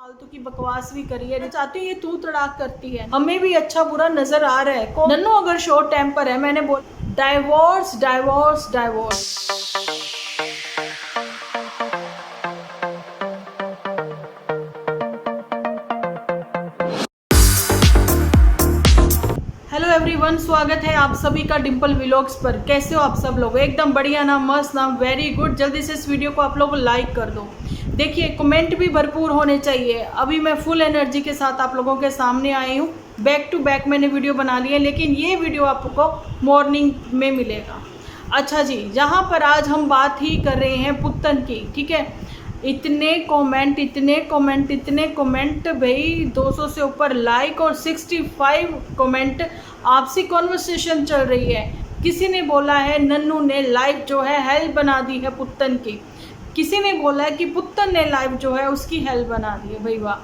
फालतू की बकवास भी करी है, चाहती हूँ ये तू तड़ाक करती है, हमें भी अच्छा बुरा नजर आ रहा है। नन्नू अगर शॉर्ट टेम्पर है, मैंने बोल divorce divorce divorce. Hello everyone, स्वागत है आप सभी का डिम्पल व्लॉग्स पर। कैसे हो आप सब लोग? एकदम बढ़िया ना, मस्त ना, वेरी गुड। जल्दी से इस वीडियो को आप लोग लाइक कर दो। देखिए, कमेंट भी भरपूर होने चाहिए। अभी मैं फुल एनर्जी के साथ आप लोगों के सामने आई हूँ। बैक टू बैक मैंने वीडियो बना ली है, लेकिन ये वीडियो आपको मॉर्निंग में मिलेगा। अच्छा जी, जहाँ पर आज हम बात ही कर रहे हैं पुत्तन की, ठीक है। इतने कमेंट भाई, 200 से ऊपर लाइक और 65 कमेंट। आपसी कॉन्वर्सेशन चल रही है। किसी ने बोला है नन्नू ने लाइफ जो है हेल्प बना दी है पुत्तन की। किसी ने बोला है कि पुत्तन ने लाइफ जो है उसकी हेल्प बना दी है। भाई वाह,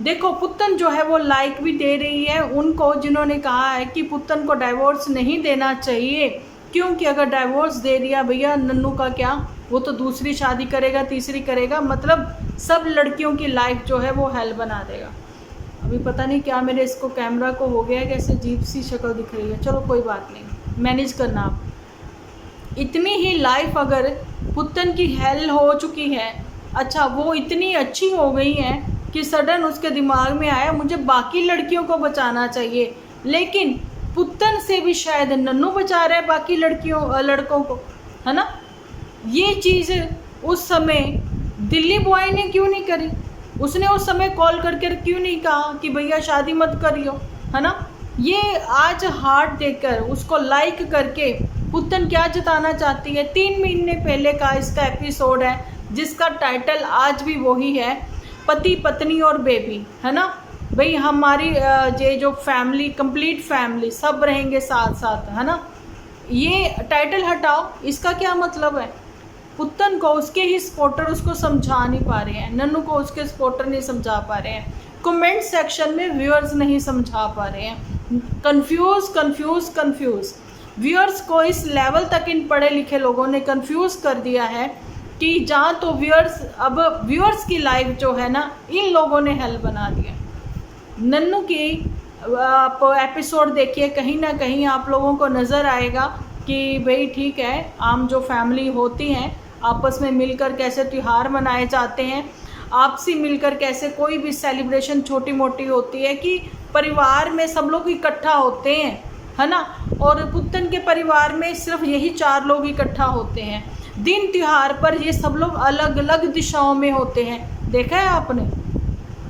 देखो पुत्तन जो है वो लाइक भी दे रही है उनको जिन्होंने कहा है कि पुत्तन को डाइवोर्स नहीं देना चाहिए, क्योंकि अगर डाइवोर्स दे दिया भैया नन्नू का क्या, वो तो दूसरी शादी करेगा, तीसरी करेगा, मतलब सब लड़कियों की लाइफ जो है वो हेल बना देगा। अभी पता नहीं क्या मेरे इसको कैमरा को हो गया है, कैसे अजीब सी शक्ल दिख रही है। चलो कोई बात नहीं, मैनेज करना आप। इतनी ही लाइफ अगर पुत्तन की हेल हो चुकी है, अच्छा वो इतनी अच्छी हो गई है कि सडन उसके दिमाग में आया मुझे बाकी लड़कियों को बचाना चाहिए, लेकिन पुत्तन से भी शायद नन्नू बचा रहा है बाकी लड़कों को, है ना। ये चीज़ उस समय दिल्ली बॉय ने क्यों नहीं करी? उसने उस समय कॉल करके क्यों नहीं कहा कि भैया शादी मत करियो, है ना। ये आज हार्ट देकर उसको लाइक करके पुत्तन क्या जताना चाहती है? 3 महीने पहले का इसका एपिसोड है, जिसका टाइटल आज भी वही है, पति पत्नी और बेबी, है ना। भाई हमारी ये जो फैमिली, कंप्लीट फैमिली, सब रहेंगे साथ साथ, है ना। ये टाइटल हटाओ, इसका क्या मतलब है? पुत्तन को उसके ही सपोर्टर उसको समझा नहीं पा रहे हैं, नन्नू को उसके सपोर्टर नहीं समझा पा रहे हैं, कमेंट सेक्शन में व्यूअर्स नहीं समझा पा रहे हैं। कंफ्यूज व्यूअर्स को इस लेवल तक इन पढ़े लिखे लोगों ने कंफ्यूज कर दिया है कि जहाँ तो व्यूअर्स की लाइफ जो है ना, इन लोगों ने हेल बना दिया। नन्नू की आप एपिसोड देखिए, कहीं ना कहीं आप लोगों को नज़र आएगा कि भाई ठीक है, आम जो फैमिली होती हैं आपस में मिलकर कैसे त्यौहार मनाए जाते हैं, आपसी मिलकर कैसे कोई भी सेलिब्रेशन छोटी मोटी होती है कि परिवार में सब लोग इकट्ठा होते हैं, है ना। और पुत्तन के परिवार में सिर्फ यही 4 लोग इकट्ठा होते हैं। दिन त्यौहार पर ये सब लोग अलग अलग दिशाओं में होते हैं। देखा है आपने?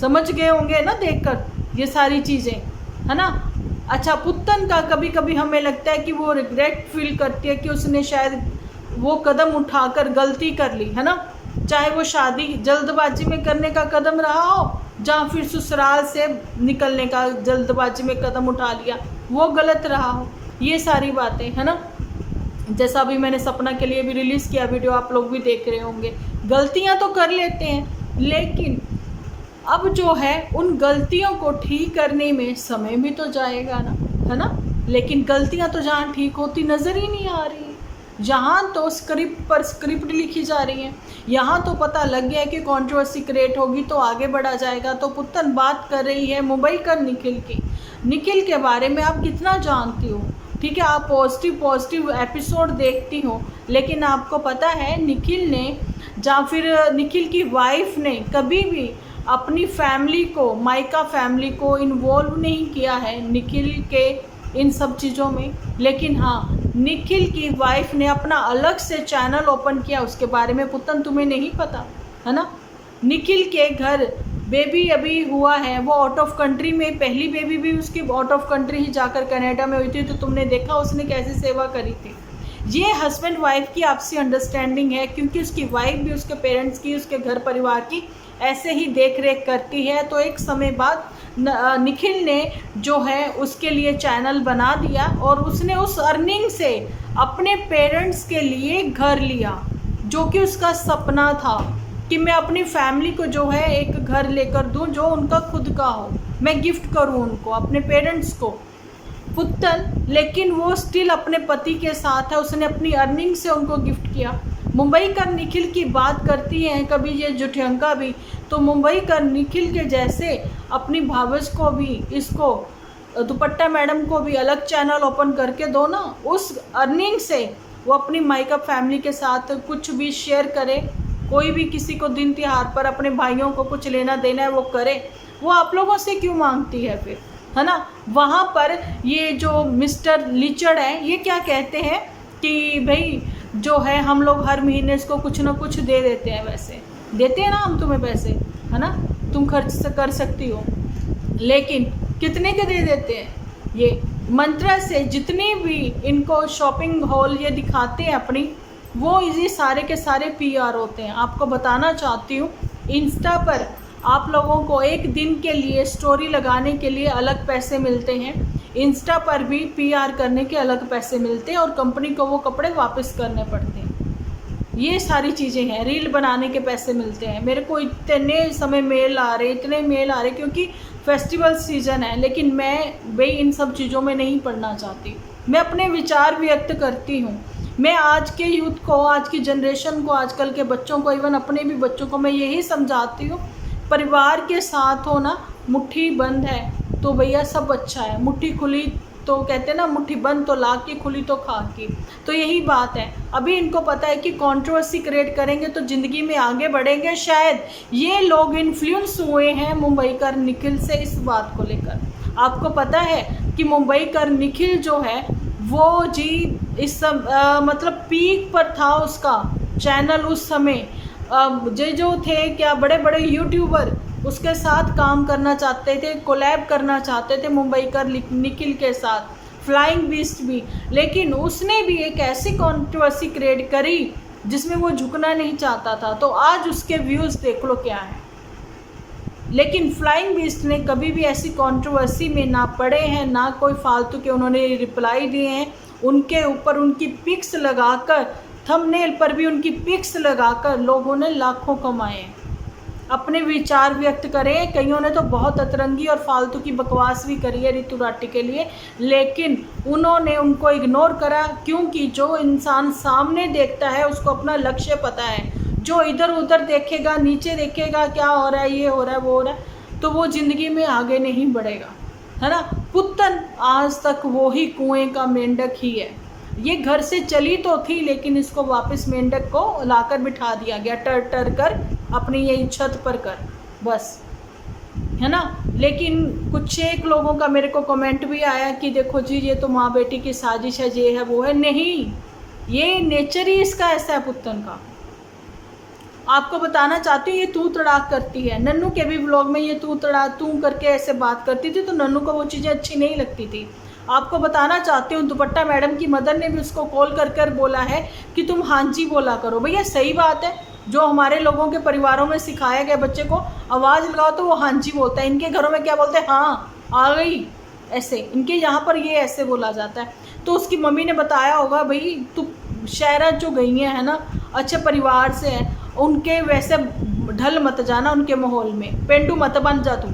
समझ गए होंगे ना देखकर ये सारी चीज़ें, है ना। अच्छा, पुत्तन का कभी कभी हमें लगता है कि वो रिग्रेट फील करती है कि उसने शायद वो कदम उठाकर गलती कर ली, है ना। चाहे वो शादी जल्दबाजी में करने का कदम रहा हो, या फिर ससुराल से निकलने का जल्दबाजी में कदम उठा लिया, वो गलत रहा हो, ये सारी बातें, है ना। जैसा अभी मैंने सपना के लिए भी रिलीज़ किया वीडियो, आप लोग भी देख रहे होंगे। गलतियाँ तो कर लेते हैं, लेकिन अब जो है उन गलतियों को ठीक करने में समय भी तो जाएगा ना, है ना। लेकिन गलतियां तो जहाँ ठीक होती नज़र ही नहीं आ रही। जहाँ तो स्क्रिप्ट पर स्क्रिप्ट लिखी जा रही है, यहाँ तो पता लग गया कि कंट्रोवर्सी क्रिएट होगी तो आगे बढ़ा जाएगा। तो पुत्तन बात कर रही है मुंबई का निखिल की। निखिल के बारे में आप कितना जानती हो? ठीक है, आप पॉजिटिव एपिसोड देखती हो, लेकिन आपको पता है निखिल ने या फिर निखिल की वाइफ ने कभी भी अपनी फैमिली को, मायका फैमिली को इन्वॉल्व नहीं किया है निखिल के इन सब चीज़ों में। लेकिन हाँ, निखिल की वाइफ ने अपना अलग से चैनल ओपन किया, उसके बारे में पुत्तन तुम्हें नहीं पता, है ना। निखिल के घर बेबी अभी हुआ है, वो आउट ऑफ कंट्री में, पहली बेबी भी उसकी आउट ऑफ कंट्री ही जाकर कनाडा में हुई थी, तो तुमने देखा उसने कैसी सेवा करी थी। ये हस्बैंड वाइफ की आपसी अंडरस्टैंडिंग है, क्योंकि उसकी वाइफ भी उसके पेरेंट्स की, उसके घर परिवार की ऐसे ही देख रेख करती है। तो एक समय बाद निखिल ने जो है उसके लिए चैनल बना दिया, और उसने उस अर्निंग से अपने पेरेंट्स के लिए घर लिया, जो कि उसका सपना था कि मैं अपनी फैमिली को जो है एक घर लेकर दूं जो उनका खुद का हो, मैं गिफ्ट करूं उनको, अपने पेरेंट्स को। पुत्तन लेकिन वो स्टिल अपने पति के साथ है, उसने अपनी अर्निंग से उनको गिफ्ट किया। मुंबई का निखिल की बात करती हैं कभी ये जुठियंका भी, तो मुंबई का निखिल के जैसे अपनी भावज को भी, इसको दुपट्टा मैडम को भी अलग चैनल ओपन करके दो ना। उस अर्निंग से वो अपनी मायका फैमिली के साथ कुछ भी शेयर करे, कोई भी किसी को दिन त्योहार पर अपने भाइयों को कुछ लेना देना है वो करे। वो आप लोगों से क्यों मांगती है फिर, है ना। वहाँ पर ये जो मिस्टर लिचड़ है ये क्या कहते हैं कि भाई जो है हम लोग हर महीने इसको कुछ ना कुछ दे देते हैं, वैसे देते हैं ना हम तुम्हें पैसे, है ना, तुम खर्च कर सकती हो, लेकिन कितने के दे देते हैं। ये मंत्रा से जितनी भी इनको शॉपिंग हॉल ये दिखाते हैं अपनी, वो ये सारे के सारे पीआर होते हैं। आपको बताना चाहती हूँ, इंस्टा पर आप लोगों को एक दिन के लिए स्टोरी लगाने के लिए अलग पैसे मिलते हैं, इंस्टा पर भी पीआर करने के अलग पैसे मिलते हैं, और कंपनी को वो कपड़े वापस करने पड़ते हैं। ये सारी चीज़ें हैं। रील बनाने के पैसे मिलते हैं। मेरे को इतने समय मेल आ रहे, इतने मेल आ रहे, क्योंकि फेस्टिवल सीज़न है, लेकिन मैं भाई इन सब चीज़ों में नहीं पढ़ना चाहती। मैं अपने विचार व्यक्त करती हूँ। मैं आज के यूथ को, आज की जनरेशन को, आजकल के बच्चों को, इवन अपने भी बच्चों को मैं यही समझाती हूँ, परिवार के साथ हो ना, मुट्ठी बंद है तो भैया सब अच्छा है, मुट्ठी खुली तो कहते हैं ना, मुट्ठी बंद तो लाख की, खुली तो खाक की। तो यही बात है। अभी इनको पता है कि कंट्रोवर्सी क्रिएट करेंगे तो ज़िंदगी में आगे बढ़ेंगे। शायद ये लोग इन्फ्लुएंस हुए हैं मुंबईकर निखिल से इस बात को लेकर। आपको पता है कि मुंबईकर निखिल जो है वो जी इस मतलब पीक पर था उसका चैनल उस समय। जो थे क्या बड़े बड़े यूट्यूबर उसके साथ काम करना चाहते थे, कोलैब करना चाहते थे मुंबईकर निखिल के साथ, फ्लाइंग बीस्ट भी। लेकिन उसने भी एक ऐसी कंट्रोवर्सी क्रिएट करी जिसमें वो झुकना नहीं चाहता था, तो आज उसके व्यूज़ देख लो क्या है। लेकिन फ्लाइंग बीस्ट ने कभी भी ऐसी कंट्रोवर्सी में ना पड़े हैं, ना कोई फालतू के उन्होंने रिप्लाई दिए हैं। उनके ऊपर उनकी पिक्स लगाकर, थंबनेल पर भी उनकी पिक्स लगाकर लोगों ने लाखों कमाए हैं, अपने विचार व्यक्त करें। कईयों ने तो बहुत अतरंगी और फालतू की बकवास भी करी है ऋतु राठी के लिए, लेकिन उन्होंने उनको इग्नोर करा, क्योंकि जो इंसान सामने देखता है उसको अपना लक्ष्य पता है। जो इधर उधर देखेगा, नीचे देखेगा क्या हो रहा है, ये हो रहा है, वो हो रहा है, तो वो ज़िंदगी में आगे नहीं बढ़ेगा, है ना। पुत्तन आज तक वो ही कुएं का मेंढक ही है। ये घर से चली तो थी, लेकिन इसको वापस मेंढक को लाकर बिठा दिया गया, टर टर कर अपनी यही छत पर कर, बस, है ना। लेकिन कुछ एक लोगों का मेरे को कमेंट भी आया कि देखो जी ये तो माँ बेटी की साजिश है, ये है वो है। नहीं, ये नेचर ही इसका ऐसा है पुत्तन का। आपको बताना चाहती हूँ, ये तू तड़ाक करती है। नन्नू के भी ब्लॉग में ये तू तड़ाक तू करके ऐसे बात करती थी, तो नन्नू को वो चीज़ें अच्छी नहीं लगती थी। आपको बताना चाहती हूँ, दुपट्टा मैडम की मदर ने भी उसको कॉल कर कर बोला है कि तुम हाँ जी बोला करो। भैया सही बात है, जो हमारे लोगों के परिवारों में सिखाया गया, बच्चे को आवाज़ लगाओ तो वो हाँ जी बोलता है। इनके घरों में क्या बोलते हैं, हाँ आ गई, ऐसे। इनके यहाँ पर ये ऐसे बोला जाता है। तो उसकी मम्मी ने बताया होगा, भाई तू शायरा जो गई है ना, अच्छे परिवार से है, उनके वैसे ढल मत जाना, उनके माहौल में पेंडू मत बन जा तू।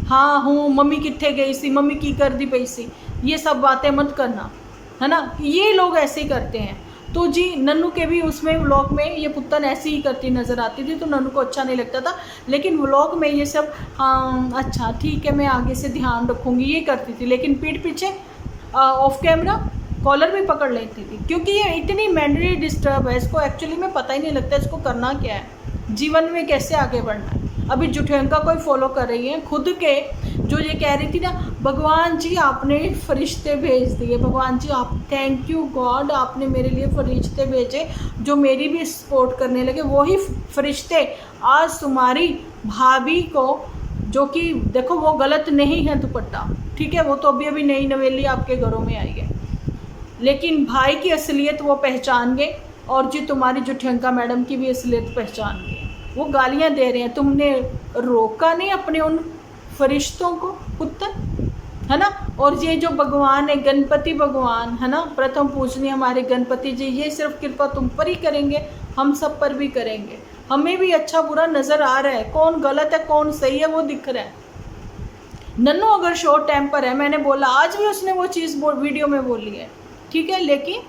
हाँ हूँ, मम्मी कित्थे गई सी, मम्मी की कर दी पई सी, ये सब बातें मत करना, है ना। ये लोग ऐसे ही करते हैं। तो जी नन्नू के भी उसमें व्लॉग में ये पुत्तन ऐसी ही करती नज़र आती थी, तो नन्नू को अच्छा नहीं लगता था। लेकिन व्लॉग में ये सब हाँ अच्छा ठीक है, मैं आगे से ध्यान रखूँगी, ये करती थी। लेकिन पीठ पीछे ऑफ कैमरा कॉलर भी पकड़ लेती थी, क्योंकि ये इतनी मेंटली डिस्टर्ब है, इसको एक्चुअली में पता ही नहीं लगता इसको करना क्या है, जीवन में कैसे आगे बढ़ना है। अभी जुठेंका कोई फॉलो कर रही है खुद के, जो ये कह रही थी ना, भगवान जी आपने फरिश्ते भेज दिए, भगवान जी आप, थैंक यू गॉड, आपने मेरे लिए फरिश्ते भेजे जो मेरी भी सपोर्ट करने लगे। वही फरिश्ते आज तुम्हारी भाभी को, जो कि देखो वो गलत नहीं है दुपट्टा, ठीक है, वो तो अभी अभी नई नवेली आपके घरों में आई है, लेकिन भाई की असलियत वो पहचान गए, और जी तुम्हारी जुठेंका मैडम की भी असलियत पहचान गए। वो गालियां दे रहे हैं, तुमने रोका नहीं अपने उन फरिश्तों को पुत्तन, है ना। और ये जो भगवान है, गणपति भगवान, है ना, प्रथम पूजनीय हमारे गणपति जी, ये सिर्फ कृपा तुम पर ही करेंगे, हम सब पर भी करेंगे। हमें भी अच्छा बुरा नज़र आ रहा है, कौन गलत है कौन सही है वो दिख रहा है। नन्नू अगर शॉर्ट टेम्पर है, मैंने बोला आज भी उसने वो चीज़ वीडियो में बोली है, ठीक है, लेकिन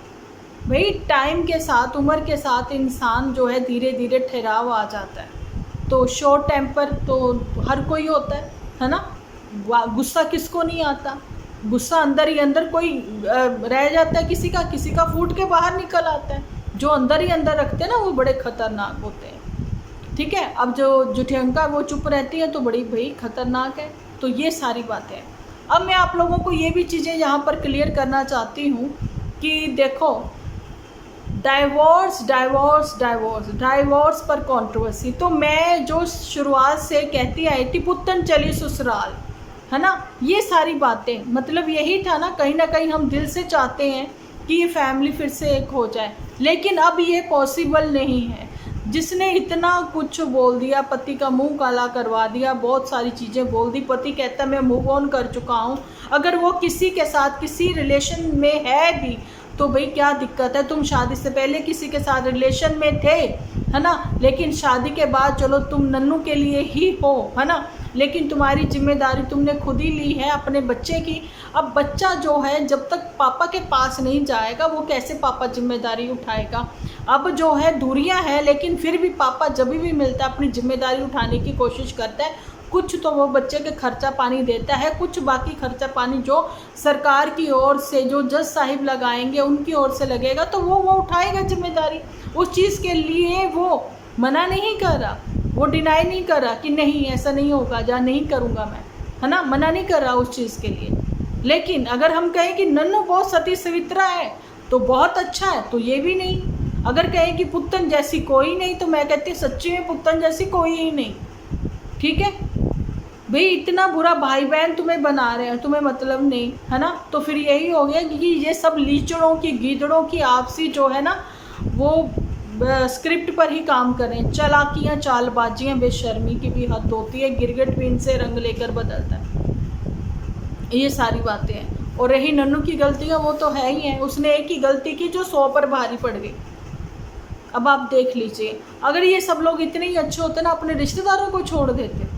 भाई टाइम के साथ, उम्र के साथ इंसान जो है धीरे धीरे ठहराव आ जाता है। तो शॉर्ट टेम्पर तो हर कोई होता है ना। गुस्सा किसको नहीं आता, गुस्सा अंदर ही अंदर कोई रह जाता है, किसी का फूट के बाहर निकल आता है। जो अंदर ही अंदर रखते हैं ना वो बड़े खतरनाक होते हैं, ठीक है। अब जो जुठियंका वो चुप रहती है तो बड़ी भाई खतरनाक है। तो ये सारी बातें हैं। अब मैं आप लोगों को ये भी चीज़ें यहाँ पर क्लियर करना चाहती हूँ कि देखो, डाइवोर्स पर कंट्रोवर्सी, तो मैं जो शुरुआत से कहती आई थी पुत्तन चली ससुराल, है ना, ये सारी बातें मतलब यही था ना कहीं हम दिल से चाहते हैं कि ये फैमिली फिर से एक हो जाए, लेकिन अब ये पॉसिबल नहीं है। जिसने इतना कुछ बोल दिया, पति का मुंह काला करवा दिया, बहुत सारी चीज़ें बोल दी, पति कहता मैं मूव ऑन कर चुका हूँ, अगर वो किसी के साथ किसी रिलेशन में है भी तो भाई क्या दिक्कत है, तुम शादी से पहले किसी के साथ रिलेशन में थे, है ना, लेकिन शादी के बाद चलो तुम नन्नू के लिए ही हो, है ना, लेकिन तुम्हारी जिम्मेदारी तुमने खुद ही ली है अपने बच्चे की। अब बच्चा जो है जब तक पापा के पास नहीं जाएगा वो कैसे पापा जिम्मेदारी उठाएगा। अब जो है दूरियां हैं, लेकिन फिर भी पापा जब भी मिलता है अपनी जिम्मेदारी उठाने की कोशिश करता है। कुछ तो वो बच्चे के खर्चा पानी देता है, कुछ बाकी खर्चा पानी जो सरकार की ओर से जो जज साहिब लगाएंगे उनकी ओर से लगेगा, तो वो उठाएगा जिम्मेदारी। उस चीज़ के लिए वो मना नहीं कर रहा, वो डिनाई नहीं कर रहा कि नहीं ऐसा नहीं होगा या नहीं करूँगा मैं, है ना, मना नहीं कर रहा उस चीज़ के लिए। लेकिन अगर हम कहें कि नन्नू बहुत सती सवित्रा है तो बहुत अच्छा है, तो ये भी नहीं। अगर कहें कि पुत्तन जैसी कोई नहीं, तो मैं कहती सच्ची में पुत्तन जैसी कोई ही नहीं, ठीक है भाई। इतना बुरा भाई बहन तुम्हें बना रहे हैं, तुम्हें मतलब नहीं, है ना, तो फिर यही हो गया कि ये सब लीचड़ों की गीदड़ों की आपसी जो है ना वो स्क्रिप्ट पर ही काम करें। चालाकियाँ चालबाजियाँ बेशर्मी की भी हद होती है, गिरगिट भी इनसे रंग लेकर बदलता है, ये सारी बातें हैं। और रही नन्नू की गलतियाँ, वो तो है ही है, उसने एक ही गलती की जो 100 पर भारी पड़ गई। अब आप देख लीजिए, अगर ये सब लोग इतने ही अच्छे होते ना अपने रिश्तेदारों को छोड़ देते।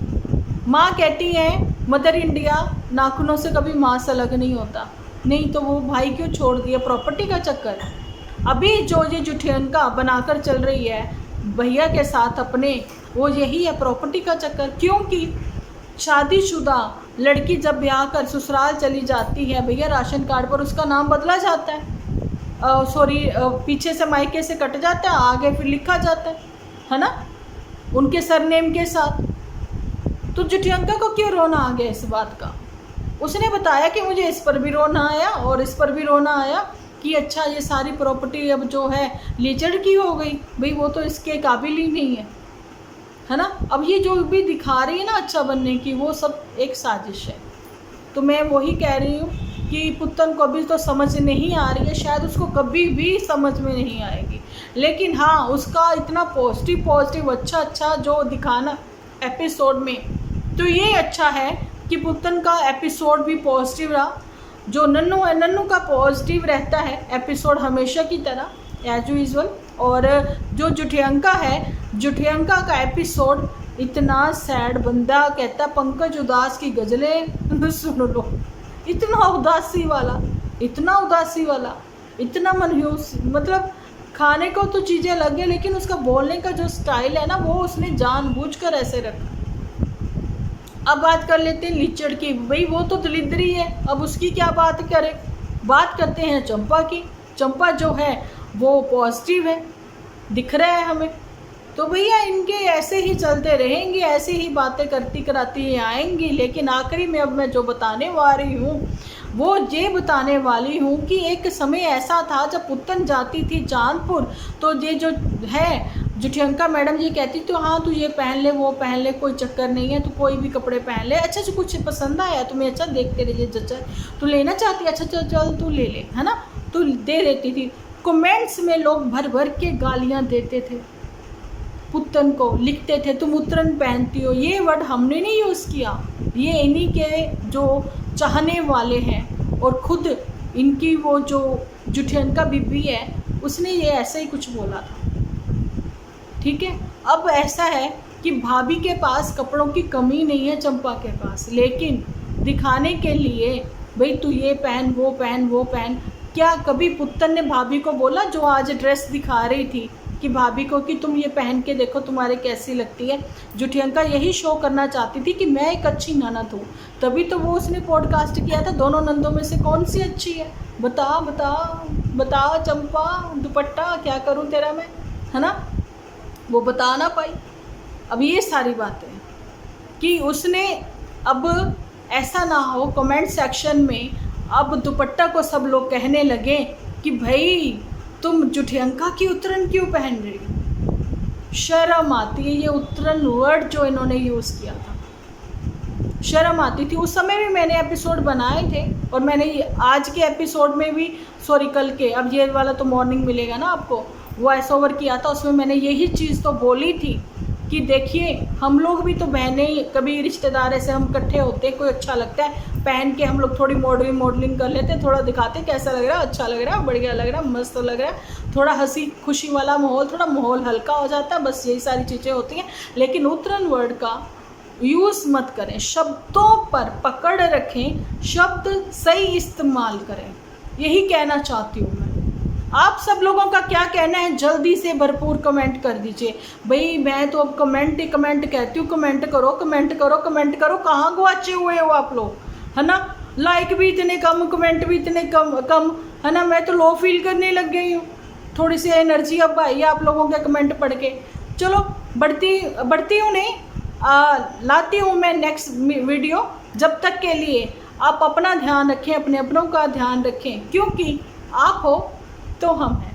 माँ कहती है मदर इंडिया नाखूनों से कभी माँ से अलग नहीं होता, नहीं तो वो भाई क्यों छोड़ दिया, प्रॉपर्टी का चक्कर। अभी जो ये जुठियंका बनाकर चल रही है भैया के साथ अपने, वो यही है प्रॉपर्टी का चक्कर। क्योंकि शादीशुदा लड़की जब ब्याह कर ससुराल चली जाती है भैया, राशन कार्ड पर उसका नाम बदला जाता है, पीछे से मायके से कट जाता है, आगे फिर लिखा जाता है ना, उनके सरनेम के साथ। तो जुठियंका को क्यों रोना आ गया इस बात का? उसने बताया कि मुझे इस पर भी रोना आया और इस पर भी रोना आया कि अच्छा ये सारी प्रॉपर्टी अब जो है लीचड़ की हो गई, भाई वो तो इसके काबिल ही नहीं है ना। अब ये जो भी दिखा रही है ना अच्छा बनने की, वो सब एक साजिश है। तो मैं वही कह रही हूँ कि पुत्तन को अभी तो समझ नहीं आ रही है, शायद उसको कभी भी समझ में नहीं आएगी, लेकिन हाँ उसका इतना पॉजिटिव अच्छा जो दिखाना एपिसोड में, तो ये अच्छा है कि पुत्तन का एपिसोड भी पॉजिटिव रहा। जो नन्नू है, नन्नू का पॉजिटिव रहता है एपिसोड हमेशा की तरह एज यूजुअल। और जो जुठियंका है, जुठियंका का एपिसोड इतना सैड, बंदा कहता है पंकज उदास की गज़लें सुन लो, इतना उदासी वाला, इतना मनहूस, मतलब खाने को तो चीज़ें अलग है, लेकिन उसका बोलने का जो स्टाइल है ना वो उसने जानबूझकर ऐसे रखा। अब बात कर लेते हैं लीचड़ की, भाई वो तो दलिद्री है, अब उसकी क्या बात करें। बात करते हैं चंपा की। चंपा जो है वो पॉजिटिव है, दिख रहा है हमें। तो भैया इनके ऐसे ही चलते रहेंगे, ऐसे ही बातें करती कराती आएंगी, लेकिन आखिरी में अब मैं जो बताने वाली हूँ वो ये बताने वाली हूँ कि एक समय ऐसा था जब पुत्तन जाती थी चांदपुर, तो ये जो है जुठियंका मैडम ये कहती तो हाँ तू ये पहन ले वो पहन ले, कोई चक्कर नहीं है, तू कोई भी कपड़े पहन ले, अच्छा जो कुछ पसंद आया तुम्हें, अच्छा देखते रहिए जच्चा, तू लेना चाहती है, अच्छा चल चल तू ले ले, है ना, तू दे देती थी। कमेंट्स में लोग भर भर के गालियाँ देते थे पुत्तन को, लिखते थे तुम उत्तरन पहनती हो, ये वर्ड हमने नहीं यूज़ किया, ये इन्हीं के जो चाहने वाले हैं, और ख़ुद इनकी वो जो जुठियंका बीबी है उसने ये ऐसे ही कुछ बोला था, ठीक है। अब ऐसा है कि भाभी के पास कपड़ों की कमी नहीं है चंपा के पास, लेकिन दिखाने के लिए भाई तू ये पहन वो पहन वो पहन। क्या कभी पुत्तन ने भाभी को बोला जो आज ड्रेस दिखा रही थी कि भाभी को कि तुम ये पहन के देखो तुम्हारे कैसी लगती है। जुठियंका यही शो करना चाहती थी कि मैं एक अच्छी ननद हूँ, तभी तो वो उसने पॉडकास्ट किया था। दोनों नंदों में से कौन सी अच्छी है, बता बता बता चंपा, दुपट्टा क्या करूँ तेरा मैं, है ना। वो बता ना पाई। अब ये सारी बातें कि उसने, अब ऐसा ना हो कमेंट सेक्शन में अब दुपट्टा को सब लोग कहने लगे कि भाई तुम जुठियंका की उत्तरन क्यों पहन रही हो। शर्म आती है, ये उत्तरन वर्ड जो इन्होंने यूज़ किया था, शर्म आती थी। उस समय भी मैंने एपिसोड बनाए थे और मैंने आज के एपिसोड में भी, सॉरी कल के, अब ये वाला तो मॉर्निंग मिलेगा ना आपको, वॉइस ओवर किया था, उसमें मैंने यही चीज़ तो बोली थी कि देखिए हम लोग भी तो बहनें, कभी रिश्तेदार ऐसे हम इकट्ठे होते हैं, कोई अच्छा लगता है पहन के, हम लोग थोड़ी मॉडलिंग कर लेते हैं, थोड़ा दिखाते हैं कैसा लग रहा है, अच्छा लग रहा है, बढ़िया लग रहा है, मस्त लग रहा है, थोड़ा हंसी खुशी वाला माहौल, थोड़ा माहौल हल्का हो जाता है, बस यही सारी चीज़ें होती हैं। लेकिन उत्तरन वर्ड का यूज़ मत करें, शब्दों पर पकड़ रखें, शब्द सही इस्तेमाल करें, यही कहना चाहती हूँ मैं। आप सब लोगों का क्या कहना है जल्दी से भरपूर कमेंट कर दीजिए। भाई मैं तो अब कमेंट ही कमेंट कहती हूँ, कमेंट करो कमेंट करो कमेंट करो, कहाँ गुआचे हुए हो आप लोग, है ना। लाइक भी इतने कम, कमेंट भी इतने कम, है ना। मैं तो लो फील करने लग गई हूँ, थोड़ी सी एनर्जी अब आई है आप लोगों के कमेंट पढ़ के। चलो बढ़ती हूँ नहीं, लाती हूँ मैं नेक्स्ट वीडियो। जब तक के लिए आप अपना ध्यान रखें, अपने अपनों का ध्यान रखें, क्योंकि आप हो तो हम हैं।